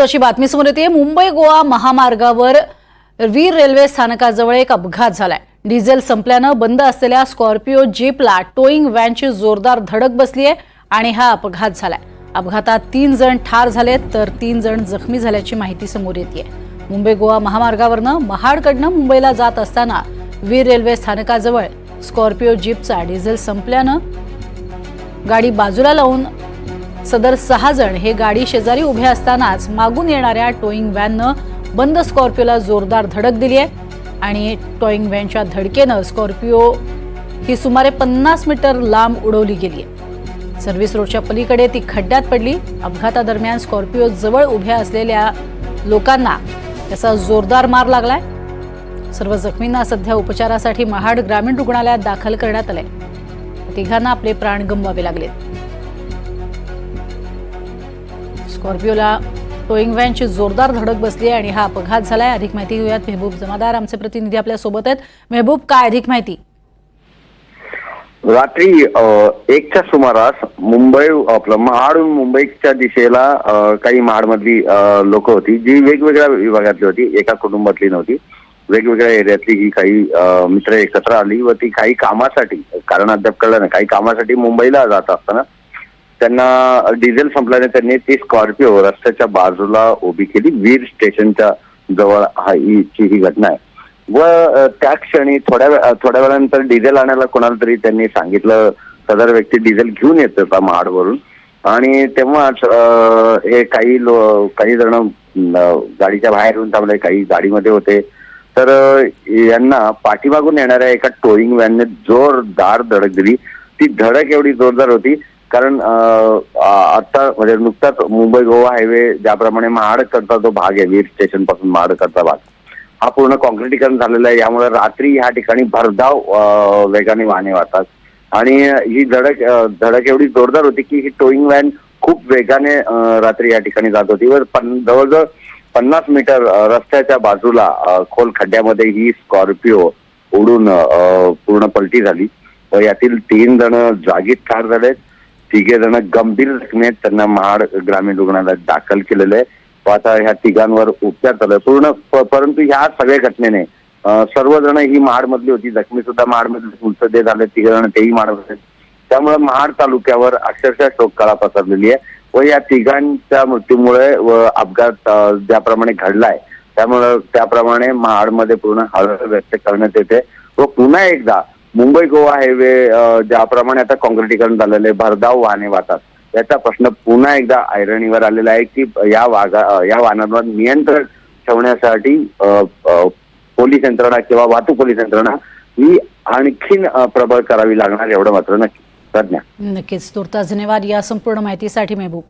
अशी बातमी समोर येते। मुंबई गोवा महामार्गावर वीर रेल्वे स्थानकाजवळ एक अपघात झालाय। डिझेल संपल्याने बंद असलेल्या स्कॉर्पिओ जीपला टोईंग व्हॅनची जोरदार धडक बसली आहे आणि हा अपघात झालाय। अपघातात 3 जण ठार झालेत तर 3 जण जखमी झाल्याची माहिती समोर येते। मुंबई गोवा महामार्गावरनं महाडकडनं मुंबईला जात असताना वीर रेल्वे स्थानकाजवळ स्कॉर्पिओ जीपचा डिझेल संपल्याने गाडी बाजूला लावून सदर 6 जण हे गाडी शेजारी उभे असतानाच मागून येणाऱ्या टोईंग व्हॅननं बंद स्कॉर्पिओला जोरदार धडक दिली आहे आणि टोईंग व्हॅनच्या धडकेनं स्कॉर्पिओ ही सुमारे 50 मीटर लांब उडवली गेली आहे। सर्व्हिस रोडच्या पलीकडे ती खड्ड्यात पडली। अपघातादरम्यान स्कॉर्पिओ जवळ उभ्या असलेल्या लोकांना त्याचा जोरदार मार लागलाय। सर्व जखमींना सध्या उपचारासाठी महाड ग्रामीण रुग्णालयात दाखल करण्यात आले। तिघांना आपले प्राण गमवावे लागले। स्कॉर्पिओला टोईंग व्हॅनची जोरदार धडक बसली आणि हा अपघात झालाय। अधिक माहिती घेऊयात मेहबूब जमादार आमचे प्रतिनिधी आपल्या सोबत आहेत। मेहबूब, काय अधिक माहिती? रात्री 1च्या सुमारास मुंबई महाडून मुंबईच्या दिशेला काही महाडमधली लोक होती जी वेगवेगळ्या विभागातली होती, एका कुटुंबातली नव्हती। वेगवेगळ्या एरियातली ही काही मित्र एकत्र आली व ती काही कामासाठी, कारण अद्याप कळलं नाही, काही कामासाठी मुंबईला जात असताना त्यांना डिझेल संपल्याने त्यांनी ती स्कॉर्पिओ रस्त्याच्या बाजूला उभी केली। वीर स्टेशनच्या जवळ ही घटना आहे व त्या क्षणी थोड्या वेळानंतर डिझेल आणायला कोणाला तरी त्यांनी सांगितलं। सदर व्यक्ती डिझेल घेऊन येत होता महाडवरून आणि तेव्हाच हे काही जण गाडीच्या बाहेर येऊन थांबले, काही गाडीमध्ये होते। तर यांना पाठीमागून येणाऱ्या एका टोईंग व्हॅनने जोरदार धडक दिली। ती धडक एवढी जोरदार होती कारण आता म्हणजे नुकताच मुंबई गोवा हायवे ज्याप्रमाणे महाड करता जो भाग आहे, वीर स्टेशन पासून महाड करता भाग, हा पूर्ण कॉन्क्रिटीकरण झालेला आहे। यामुळे रात्री ह्या ठिकाणी भरधाव वेगाने वाहने वाहतात आणि ही धडक एवढी जोरदार होती की ही टोईंग व्हॅन खूप वेगाने रात्री या ठिकाणी जात होती व जवळजवळ 50 मीटर रस्त्याच्या बाजूला खोल खड्ड्यामध्ये ही स्कॉर्पिओ उडून पूर्ण पलटी झाली व यातील 3 जण जागीच ठार झाले। 3 जण गंभीर जखमी आहेत, त्यांना महाड ग्रामीण रुग्णालयात दाखल केलेलं आहे व आता ह्या 3घांवर उपचार चालू आहे परंतु ह्या सगळ्या घटनेने सर्वजण ही महाडमधली होती, जखमी सुद्धा महाडमधले मृतदेह झाले, 3 जण तेही महाडमधले। त्यामुळे महाड तालुक्यावर अक्षरशः शोककळा पसरलेली आहे व या 3घांच्या मृत्यूमुळे व अपघात ज्याप्रमाणे घडलाय त्याप्रमाणे महाडमध्ये पूर्ण हळहळ व्यक्त करण्यात येते व पुन्हा एकदा मुंबई गोवा हायवे ज्याप्रमाणे आता कॉन्क्रिटीकरण झालेलं आहे, भरधाव वाहने वाहतात, याचा प्रश्न पुन्हा एकदा ऐरणीवर आलेला आहे की या वाहनांवर नियंत्रण ठेवण्यासाठी पोलीस यंत्रणा किंवा वाहतूक पोलीस यंत्रणा ही आणखीन प्रबळ करावी लागणार, एवढं मात्र नक्की. नक्कीच. तुर्तास धन्यवाद या संपूर्ण माहितीसाठी मेहबूब।